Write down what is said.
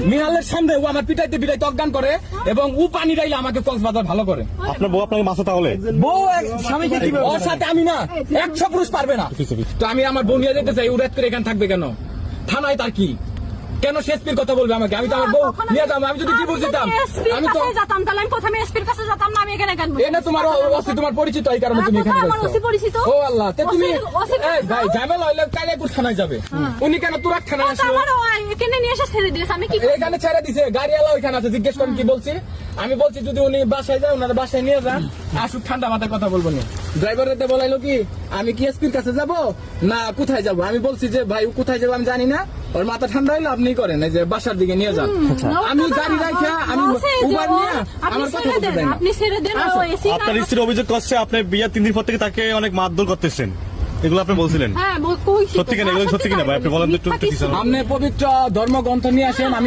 মিহালের সামনে ও আমার পিটাইতে পিটাইতে অজ্ঞান করে এবং ও পানি ডাইলে আমাকে কক্সবাজার ভালো করে। আপনার বউ আপনাকে মাসে তাহলে বউ স্বামীকে কি ওর সাথে আমি না 100 পুরুষ পারবে না। তো আমি আমার বউ নিয়ে যেতে চাই, ও রাত করে এখানে থাকবে কেন? থানায় তার কি? কেন শেষপির কথা বলবে আমাকে? আমি তো আমার বউ নিয়ে যাবো। আমি যদি ডিভোর্স দিতাম আমি তো যেতাম, তাহলে আমি প্রথমে এসপির কাছে যেতাম না, আমি এখানে কেন? এনে তোমার ওসি তোমার পরিচিত, এই কারণে তুমি এখানে আমার ওসি পরিচিত। ও আল্লাহ, তে তুমি ওসি- এই ভাই ঝামেলা হইলে কালিয়াকুর থানায় যাবে। উনি কেন তুরাক থানায় আসলো? আমার এখানে নিয়ে এসে ছেড়ে দিয়েছে, আমি কি এখানে ছেড়ে দিছে, গাড়িওয়ালা ওইখানে আছে, জিজ্ঞেস করেন কি বলছি। আমি বলছি যদি উনি বাসায় যায়, ওনার বাসায় নিয়ে যান, আসুক, ঠান্ডা মাথায় কথা বলবো না। ড্রাইভারতে বলাইলো কি আমি কি এসপির কাছে যাব না কোথায় যাব? আমি বলছি যে ভাই ও কোথায় যাবো আমি জানি না, ওর মাথা ঠান্ডা হইলো আপনি করেন, এই যে বাসার দিকে নিয়ে যান। আমি গাড়ি রাখা আমি উবার নিয়ে আমার কথা বলতে দেয় না। আপনি ছেড়ে দেন। ও এসি না। আপনার স্ত্রী অভিযোগ করছে আপনি বিয়ের 3 দিন পর থেকে তাকে অনেক মারধর করতেছেন, এগুলো আপনি বলছিলেন হ্যাঁ, কইছি তো। সত্যি কিনা? এগুলো সত্যি কিনা ভাই? আপনি বলেন তো একটু। মিথ্যা কিছু। আপনি পবিত্র ধর্মগ্রন্থ নিয়ে আসেন, আমি